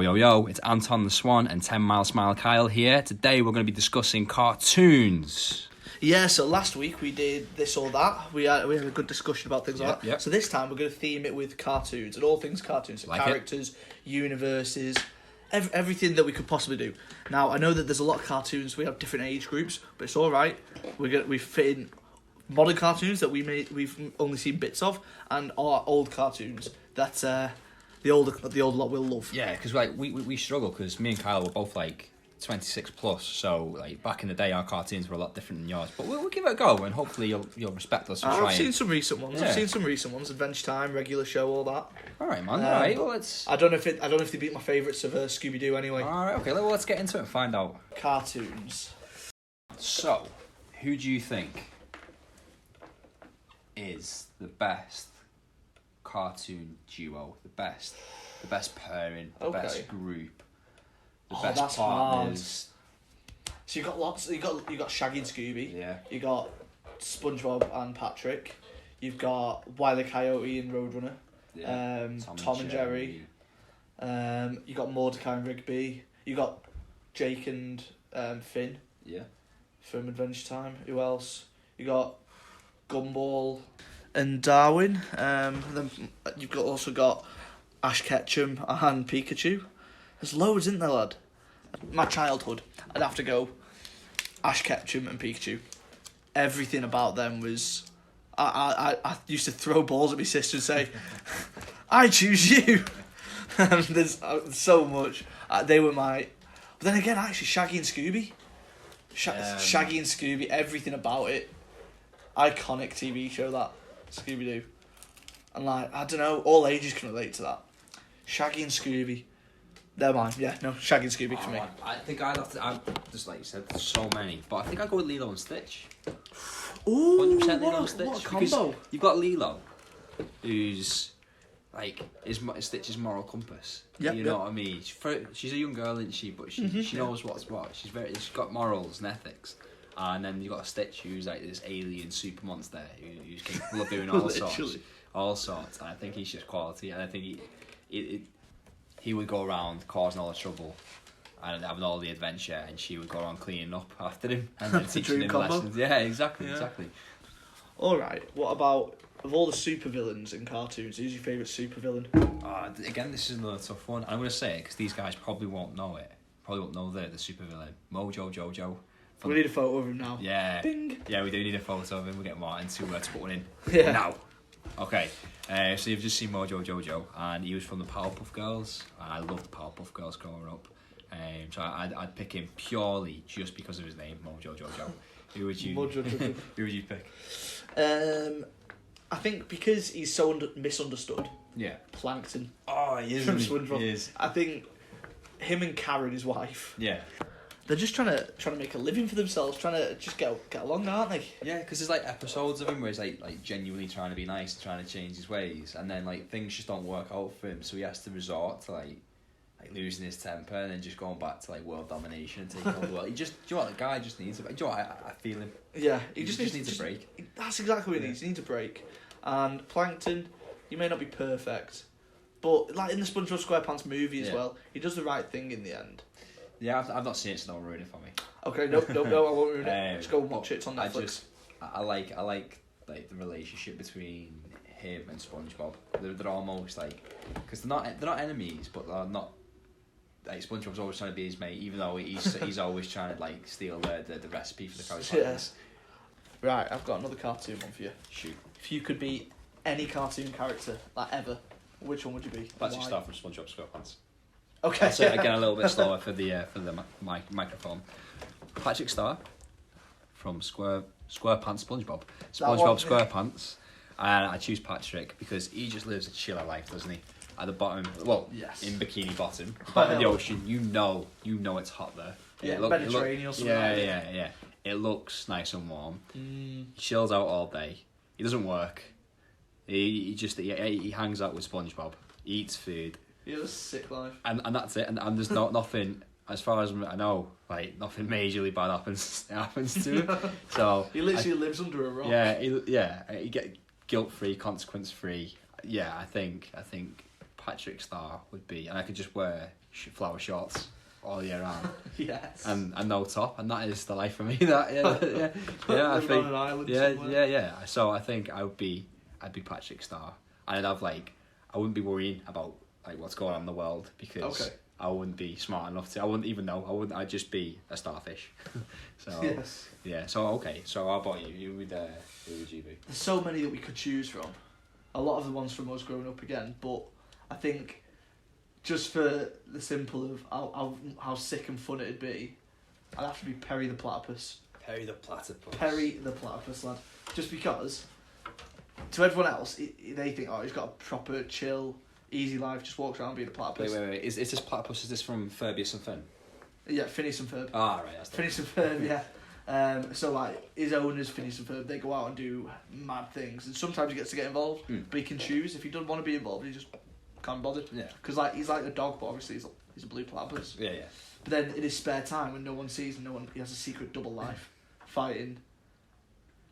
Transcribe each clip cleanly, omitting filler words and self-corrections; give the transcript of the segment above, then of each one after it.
Yo, it's Anton the Swan and 10 Mile Smile Kyle here. Today we're going to be discussing cartoons. Yeah, so last week we did this or that. We had a good discussion about things like that. Yep. So this time we're going to theme it with cartoons and all things cartoons. So Like characters, universes, everything that we could possibly do. Now, I know that there's a lot of cartoons, we have different age groups, but it's alright. We fit in modern cartoons that we've only seen bits of, and our old cartoons that the older lot will love. Yeah, because we struggle because me and Kyle were both 26 plus, so back in the day our cartoons were a lot different than yours. But we'll give it a go, and hopefully you'll respect us. I've seen some recent ones. Yeah. I've seen some recent ones. Adventure Time, Regular Show, all that. All right, man. All right. Well, let's. I don't know if they beat my favourites of Scooby Doo anyway. All right. Okay. Let's get into it and find out. Cartoons. So, who do you think is the best cartoon duo? The best pairing, the best group, the best partners. Hard. So you got lots. You got Shaggy and Scooby. Yeah. You got SpongeBob and Patrick. You've got Wile E. Coyote and Roadrunner. Yeah. Tom and Jerry. You got Mordecai and Rigby. You got Jake and Finn. Yeah. From Adventure Time. Who else? You got Gumball and Darwin. Then you've also got Ash Ketchum and Pikachu. There's loads, isn't there, lad? My childhood, I'd have to go Ash Ketchum and Pikachu. Everything about them was... I used to throw balls at my sister and say, I choose you. And there's so much. They were my... But then again, actually, Shaggy and Scooby. Shaggy and Scooby, everything about it. Iconic TV show, that. Scooby-Doo. And I don't know, all ages can relate to that. Shaggy and Scooby. They're mine, yeah, no, Shaggy and Scooby for me. I think I'd have to, just like you said, there's so many, but I think I'd go with Lilo and Stitch. Ooh, 100% Lilo and Stitch. what a combo. You've got Lilo, who's is Stitch's moral compass. Yep, you know what I mean? She's a young girl, isn't she? But she knows what's what. She's got morals and ethics. And then you've got Stitch, who's this alien super monster who's capable of doing all sorts. And I think he's just quality. And I think he would go around causing all the trouble and having all the adventure, and she would go around cleaning up after him and then teaching him lessons. Yeah, exactly. All right. What about of all the supervillains in cartoons? Who's your favourite supervillain? Again, this is another tough one. I'm going to say it because these guys probably won't know it. Probably won't know the supervillain. Mojo Jojo. We need a photo of him now. Yeah. Bing. Yeah, we do need a photo of him. We'll get Martin to put one in. Yeah. Now. Okay. So you've just seen Mojo Jojo, and he was from the Powerpuff Girls. I loved the Powerpuff Girls growing up. So I'd pick him purely just because of his name, Mojo Jojo. Who would you? Mojo Jojo. Who would you pick? I think because he's so misunderstood. Yeah. Plankton. Oh, he is. From SpongeBob. He is. I think him and Karen, his wife. Yeah. They're just trying to make a living for themselves, trying to just get along, aren't they? Yeah, because there's episodes of him where he's like genuinely trying to be nice, trying to change his ways, and then things just don't work out for him, so he has to resort to losing his temper and then just going back to world domination and taking over the world. Do you know what, the guy just needs I feel him. Yeah, he just needs a break. That's exactly what he needs. He needs a break. And Plankton, he may not be perfect, but in the SpongeBob SquarePants movie as well, he does the right thing in the end. Yeah, I've not seen it, so don't ruin it for me. Okay, no, I won't ruin it. Just go and watch it. It's on Netflix. I like the relationship between him and SpongeBob. They're almost because they're not enemies, but they're not. SpongeBob's always trying to be his mate, even though he's always trying to steal the recipe for the Krabby Patties. Yeah. Right, I've got another cartoon one for you. Shoot. If you could be any cartoon character ever, which one would you be? Patrick Star from SpongeBob SquarePants. Okay. I'll say it again a little bit slower for the microphone. Patrick Star from SquarePants SpongeBob. SpongeBob SquarePants. And I choose Patrick because he just lives a chiller life, doesn't he? At the bottom, yes. In Bikini Bottom, bottom of the ocean. You know it's hot there. Yeah, Mediterranean or something. Yeah. It looks nice and warm. He chills out all day. He doesn't work. He hangs out with SpongeBob. He eats food. He has a sick life. And that's it. And there's nothing, as far as I know, nothing majorly bad happens to him. So he literally lives under a rock. Yeah. He get guilt-free, consequence-free. Yeah, I think Patrick Star would be, and I could just wear flower shorts all year round. Yes. And no top, and that is the life for me. That yeah. I think on an island yeah, somewhere. yeah. So I think I'd be Patrick Star, and I'd have I wouldn't be worrying about what's going on in the world because I wouldn't be smart enough to. I wouldn't even know. I'd just be a starfish. So Yes. yeah. So okay. So how about you? Who would you be? There's so many that we could choose from. A lot of the ones from us growing up again, but I think just for the simple of how sick and fun it'd be, I'd have to be Perry the Platypus. Perry the Platypus. Perry the Platypus, lad. Just because, to everyone else, they think, oh, he's got a proper, chill, easy life, just walks around being a platypus. Wait. Is this platypus, is this from Ferbius and Finn? Yeah, Phineas and Ferb. Ah, right. That's Phineas and Ferb, yeah. So, his owners, Phineas and Ferb, they go out and do mad things, and sometimes he gets to get involved, but he can choose. If he doesn't want to be involved, he just can't be bothered. Yeah. Because, he's like a dog, but obviously he's a blue platypus. Yeah. But then, in his spare time, when no one sees him, he has a secret double life, fighting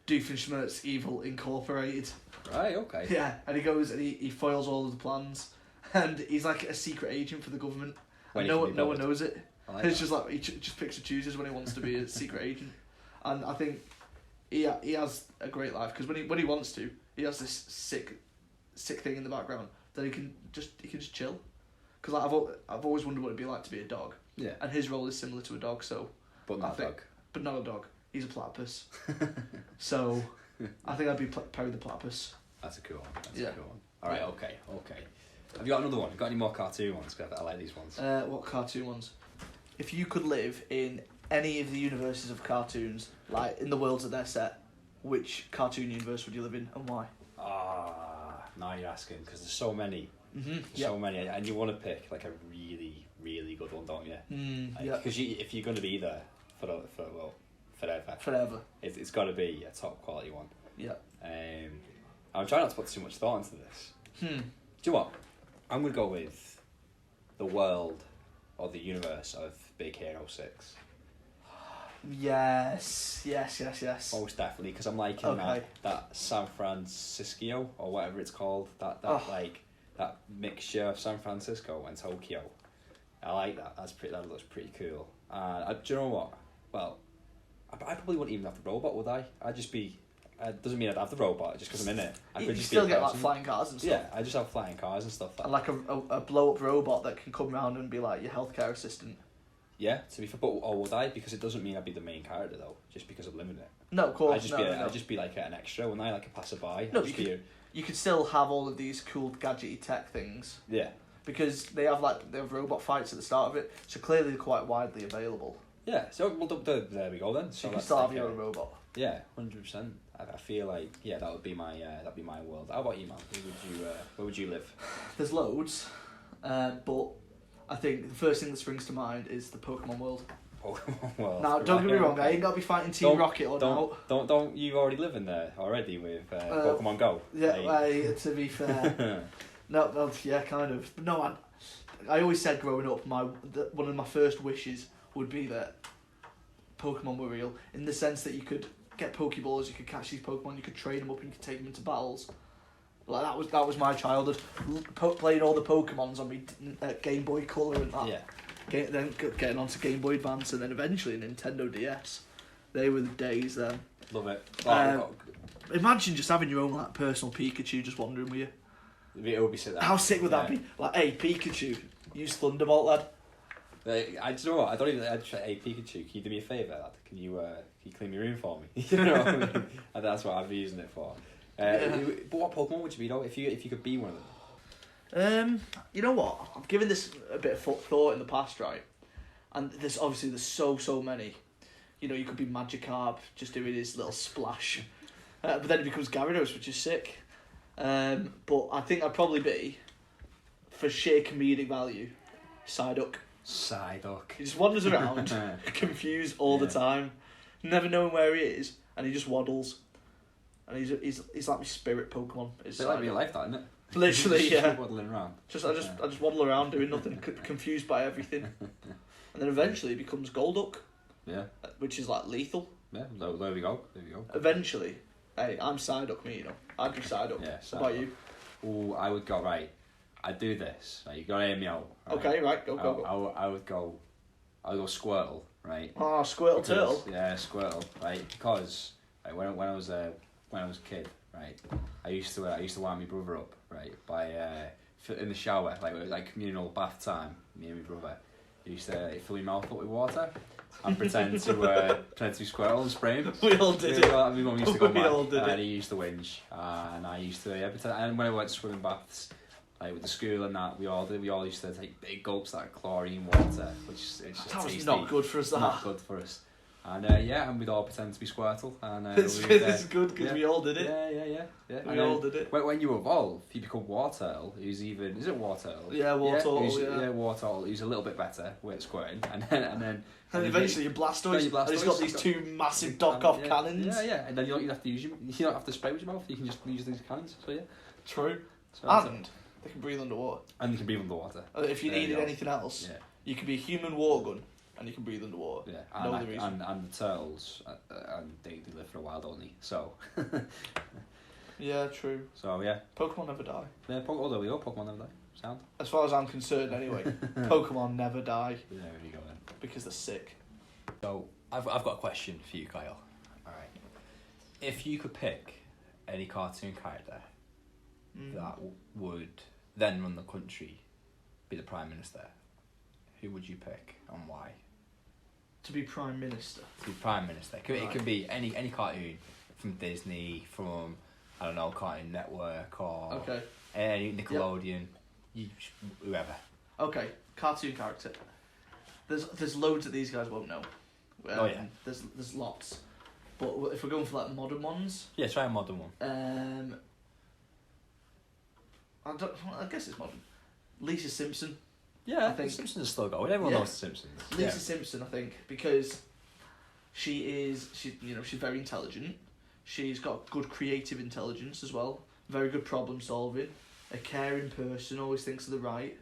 Doofenshmirtz Evil Incorporated. Right, okay. Yeah, and he goes and he foils all of the plans, and he's like a secret agent for the government. And no one knows it. It's just he just picks and chooses when he wants to be a secret agent, and I think he has a great life because when he wants to, he has this sick thing in the background that he can just chill. Because I've always wondered what it'd be like to be a dog. Yeah. And his role is similar to a dog, so. But not a dog. But not a dog. He's a platypus. So, I think I'd be Perry the Platypus. That's a cool one. That's a cool one. All right. Okay. Have you got another one? Got any more cartoon ones? 'Cause I like these ones. What cartoon ones? If you could live in any of the universes of cartoons, like in the worlds that they're set, which cartoon universe would you live in and why? Now you're asking because there's so many. Mm-hmm. So many, and you want to pick a really, really good one, don't you? Because if you're going to be there forever, it's got to be a top quality one. Yeah. I'm trying not to put too much thought into this. Do you know what? I'm going to go with the world or the universe of Big Hero 6. Yes. Most definitely, because I'm liking that San Francisco or whatever it's called. That mixture of San Francisco and Tokyo. I like that. That looks pretty cool. Do you know what? Well, I probably wouldn't even have the robot, would I? I'd just be. Doesn't mean I'd have the robot just because I'm in it. I could just still get flying cars and stuff. Yeah, I just have flying cars and stuff. And a blow up robot that can come around and be like your healthcare assistant. Yeah, to be fair, or would I? Because it doesn't mean I'd be the main character though, just because I'm living it. No, of course. I'd just be like an extra, wouldn't I? Like a passerby. No, you could still have all of these cool gadgety tech things. Yeah. Because they have robot fights at the start of it, so clearly they're quite widely available. Yeah, so there we go then. So you can still have your own robot. Yeah, 100%. I feel like that would be my world. How about you, man? Where would you live? There's loads, but I think the first thing that springs to mind is the Pokemon world. Pokemon world. Now, don't get me wrong, I ain't got to be fighting Team Rocket or not. Don't you already live in there already with Pokemon Go? Yeah, to be fair. No, yeah, kind of. No, I always said growing up, one of my first wishes would be that Pokemon were real, in the sense that you could get Pokeballs, you could catch these Pokemon, you could train them up, and you could take them into battles. Like that was my childhood, playing all the Pokemons on me Game Boy Color and that. Yeah. Then getting onto Game Boy Advance and then eventually Nintendo DS. They were the days then. Love it. Imagine just having your own personal Pikachu just wandering with you. It would be sick. How sick would that be? Like, hey Pikachu, use Thunderbolt, lad. I don't know what. I don't even. Hey Pikachu, can you do me a favour, lad? Can you clean my room for me? You know what I mean? And that's what I'd be using it for. But what Pokemon would you be though? If you could be one of them? You know what? I've given this a bit of thought in the past, right? And there's so many. You know, you could be Magikarp, just doing his little splash, but then it becomes Gyarados, which is sick. But I think I'd probably be, for sheer comedic value, Psyduck. He just wanders around, confused all the time, never knowing where he is, and he just waddles. And he's like my spirit Pokemon. It's like real life, that, isn't it? Literally, yeah. Just waddling around. I just waddle around doing nothing, confused by everything, and then eventually it becomes Golduck. Yeah. Which is like lethal. Yeah. There we go. Eventually, hey, I'm Psyduck, me. You know, I'd be Psyduck. Yeah. What about you? Oh, I would go right. I'd do this. Like, you gotta hear me out. Right? Okay, right, go. I would go Squirtle, right? Oh, Squirtle Turtle. Yeah, Squirtle, right? Because like, when I was a kid, right, I used to wind my brother up, right, by in the shower, like it was like communal bath time. Me and my brother used to fill my mouth up with water and pretend to be Squirtle and spray him. We all did it. My mum used to go mad, and he used to whinge, and I used to pretend. And when I went to swimming baths, like with the school and that, we all used to take big gulps of that chlorine water, which is just that was tasty. not good for us. Not good for us. And and we'd all pretend to be Squirtle. And it's good because we all did it. Yeah. We all did it. When you evolve, you become Wartortle, who's even... Is it Wartortle? Yeah, Wartortle, Yeah, Wartortle, who's a little bit better with squirting. And then eventually you Blastoise, and it's got these two massive knock-off cannons. Yeah. And then you don't have to you don't have to spray with your mouth, you can just use these cannons, so yeah. True. And they can breathe underwater. And they can breathe underwater. If you needed anything else, you could be a human water gun. And you can breathe underwater. Yeah, and the turtles, and they live for a while, don't they? So. Yeah, true. So yeah. Pokemon never die. Yeah, there we go. Pokemon never die. Sound. As far as I'm concerned, anyway, Pokemon never die. Yeah, there you go then. Because they're sick. So I've got a question for you, Kyle. All right. If you could pick any cartoon character that would then run the country, be the Prime Minister, who would you pick and why? To be Prime Minister. To be Prime Minister. It could be any cartoon from Disney, from, I don't know, Cartoon Network or any Nickelodeon, whoever. Okay, cartoon character. There's loads that these guys won't know. There's lots. But if we're going for like modern ones. Yeah, try a modern one. I guess it's modern. Lisa Simpson. Yeah, I think Simpsons are still going. Everyone knows the Simpsons. Lisa Simpson, I think, because she's very intelligent. She's got good creative intelligence as well. Very good problem solving. A caring person, always thinks of the right.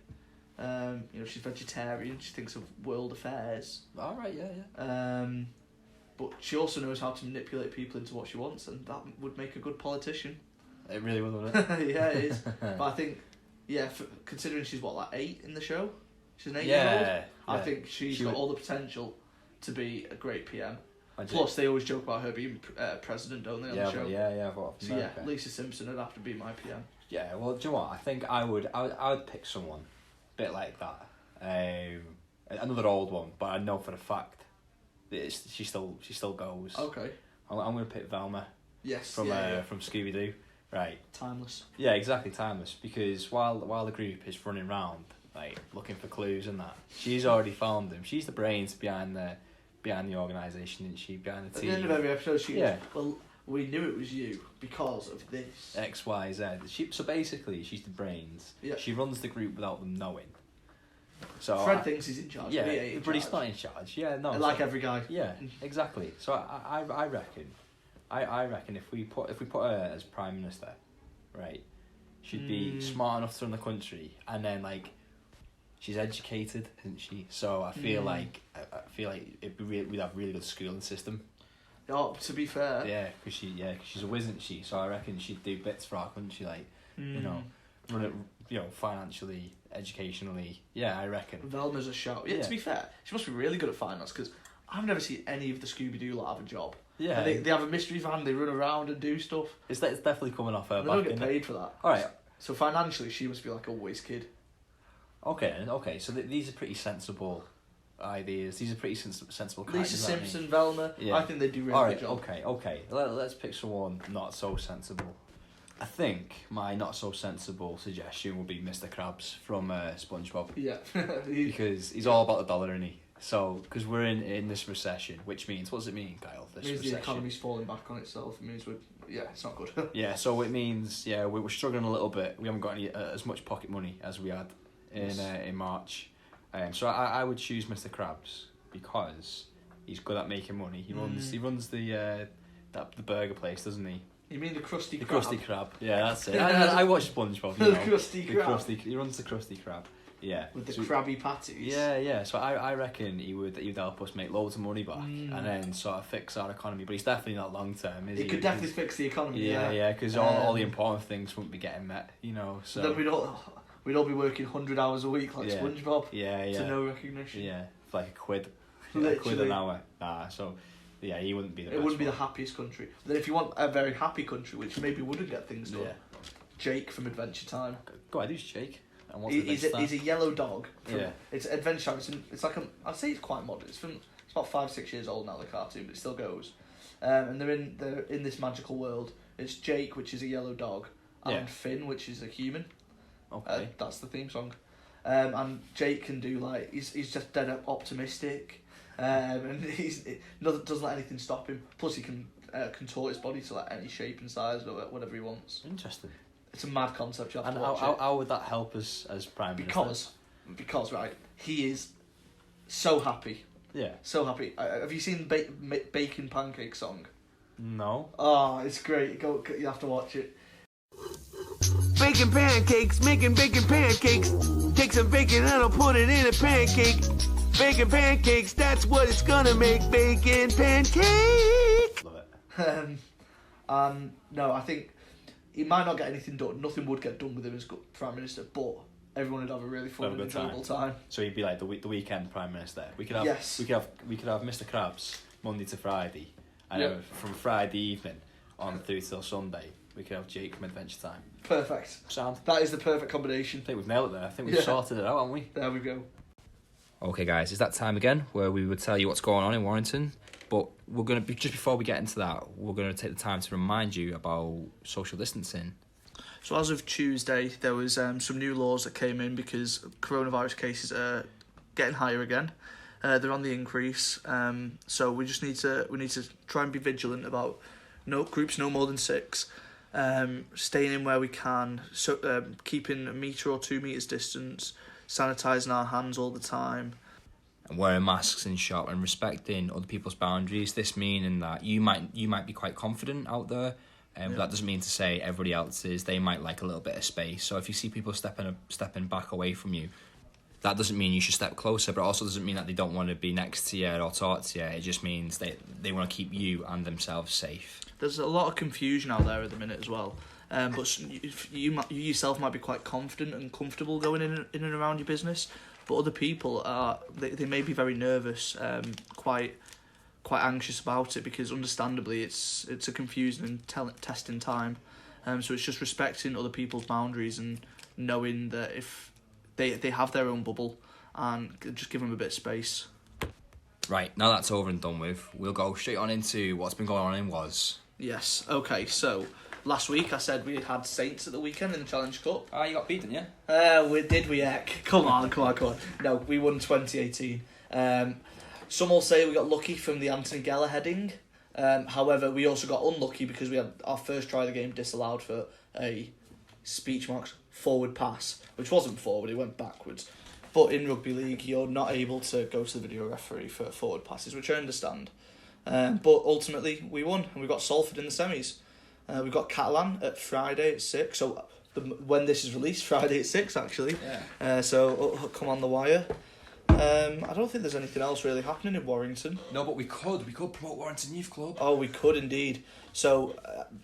She's vegetarian. She thinks of world affairs. All right, yeah. But she also knows how to manipulate people into what she wants, and that would make a good politician. It really would, wouldn't it? Yeah, it is. But I think. Yeah, considering she's 8 in the show, she's an 8-year-old. Yeah. I think she's got all the potential to be a great PM. Plus, they always joke about her being president, don't they, on the show? Yeah. So Lisa Simpson would have to be my PM. Yeah, well, do you know what? I think I would pick someone a bit like that. Another old one, but I know for a fact that she still goes. Okay. I'm going to pick Velma. Yes. From Scooby-Doo. Right. Timeless. Yeah, exactly, timeless. Because while the group is running round, like looking for clues and that, she's already found them. She's the brains behind the organisation, isn't she? Behind the team. At the end of every episode, she goes, well, we knew it was you because of this. X, Y, Z. So basically, she's the brains. Yeah. She runs the group without them knowing. So Fred thinks he's in charge. Yeah, but he's not in charge. Yeah, no. Like every guy. Yeah, exactly. So I reckon. I reckon if we put her as Prime Minister, right, she'd be smart enough to run the country, and then like she's educated, isn't she? So I feel like we'd have really good schooling system. Oh, to be fair. Yeah, because she's a whiz, isn't she? So I reckon she'd do bits for our country, like run it, financially, educationally. Yeah, I reckon. Velma's a shout. Yeah, to be fair, she must be really good at finance because I've never seen any of the Scooby-Doo lot have a job. Yeah, they have a mystery van. They run around and do stuff. It's definitely coming off her back. They don't get paid for that. All right. So financially, she must be like a whiz kid. Okay. So these are pretty sensible ideas. These are pretty sensible. Lisa Simpson, Velma. Yeah. I think they do really good job. Okay. Let's pick someone not so sensible. I think my not so sensible suggestion would be Mr. Krabs from SpongeBob. Yeah. Because he's all about the dollar, isn't he? So, because we're in this recession, which means, what does it mean, Kyle? It means the economy's falling back on itself. It means it's not good. Yeah, so it means, we're struggling a little bit. We haven't got any as much pocket money as we had in March. So I would choose Mr. Krabs because he's good at making money. He runs the burger place, doesn't he? You mean the Krusty Krab? The Krusty Krab. Yeah, that's it. I watch SpongeBob. The Krusty Krab. He runs the Krusty Krab. Yeah. With the Krabby Patties. Yeah. So I reckon he would help us make loads of money back and then sort of fix our economy. But he's definitely not long term, is he? He could definitely fix the economy. Yeah, because all the important things wouldn't be getting met, So then we'd all be working 100 hours a week like SpongeBob. Yeah. To no recognition. Yeah, for like a quid. Literally. A quid an hour. So, yeah, he wouldn't be the best. It wouldn't be the happiest country. But then if you want a very happy country, which maybe wouldn't get things done, Jake from Adventure Time. Go ahead, who's Jake? And what's He's a yellow dog. Yeah. It's Adventure Time. It's like I'd say it's quite modern. It's about 5-6 years old now, the cartoon, but it still goes. And they're in this magical world. It's Jake, which is a yellow dog, and Finn, which is a human. Okay. That's the theme song. And Jake can do like he's just dead optimistic, and doesn't let anything stop him. Plus, he can contort his body to like any shape and size or whatever he wants. Interesting. It's a mad concept. You have and to watch it. How would that help us as Prime Minister? Because right, he is so happy. Yeah. So happy. Have you seen Bacon Pancake song? No. Oh, it's great. You have to watch it. Bacon pancakes, making bacon pancakes. Take some bacon and I'll put it in a pancake. Bacon pancakes, that's what it's gonna make. Bacon pancake. Love it. No, I think he might not get anything done. Nothing would get done with him as Prime Minister, but everyone would have a really fun and enjoyable time. So he'd be like the weekend Prime Minister. We could have we could have Mr. Krabs Monday to Friday, and from Friday evening on through till Sunday, we could have Jake from Adventure Time. Perfect. Sound. That is the perfect combination. I think we've nailed it there. I think we've sorted it out, haven't we? There we go. Okay, guys, it's that time again where we would tell you what's going on in Warrington. But we're going to be, just before we get into that, we're going to take the time to remind you about social distancing. So as of Tuesday, there was some new laws that came in because coronavirus cases are getting higher again. They're on the increase. So we need to try and be vigilant about groups no more than 6, staying in where we can, so keeping 1 metre or 2 metres distance, sanitising our hands all the time. And wearing masks in shop and respecting other people's boundaries. This meaning that you might be quite confident out there, but that doesn't mean to say everybody else is. They might like a little bit of space. So if you see people stepping back away from you, that doesn't mean you should step closer, but it also doesn't mean that they don't want to be next to you or talk to you. It just means they want to keep you and themselves safe. There's a lot of confusion out there at the minute as well. But you yourself might be quite confident and comfortable going in and around your business, but other people they may be very nervous, quite anxious about it, because understandably it's a confusing and testing time. So it's just respecting other people's boundaries and knowing that if they have their own bubble, and just give them a bit of space. Right, now that's over and done with, we'll go straight on into what's been going on in Was. Yes, okay, so last week I said we had Saints at the weekend in the Challenge Cup. You got beat, didn't you? Did we, Eck? Come on. No, we won 2018. Some will say we got lucky from the Antony Kyle heading. However, we also got unlucky because we had our first try of the game disallowed for a speech marks forward pass, which wasn't forward, it went backwards. But in rugby league, you're not able to go to the video referee for forward passes, which I understand. But ultimately, we won, and we got Salford in the semis. We've got Catalan at Friday at 6, so when this is released, Friday at 6 actually. Yeah. So it'll come on the wire. I don't think there's anything else really happening in Warrington. No, but we could promote Warrington Youth Club. Oh, we could indeed. So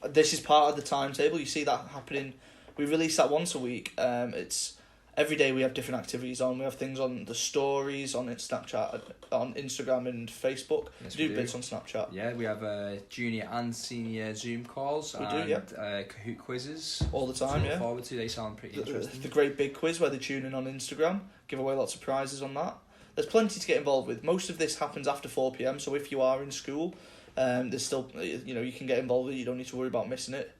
this is part of the timetable. You see that happening. We release that once a week. It's every day we have different activities on. We have things on the stories on Snapchat, on Instagram and Facebook. Yes, we do bits on Snapchat. Yeah, we have junior and senior Zoom calls Kahoot quizzes all the time. Look forward to. They sound pretty interesting. The great big quiz where they tune in on Instagram. Give away lots of prizes on that. There's plenty to get involved with. Most of this happens after 4 p.m. So if you are in school, there's still you can get involved with it. You don't need to worry about missing it.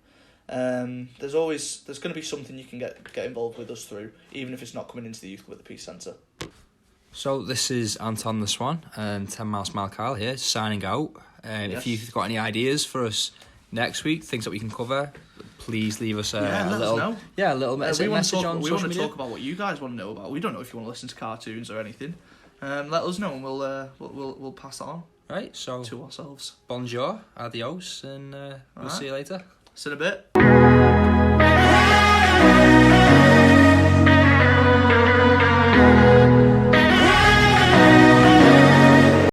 There's going to be something you can get involved with us through, even if it's not coming into the youth club at the Peace Centre. So this is Anton the Swan and 10 Mile Smile Kyle here, signing out. If you've got any ideas for us next week, things that we can cover, please leave us a little message on social media. We want to talk about what you guys want to know about. We don't know if you want to listen to cartoons or anything. Let us know and we'll pass that on. Right, so to ourselves. Bonjour, adios, and we'll see you later. See you in a bit.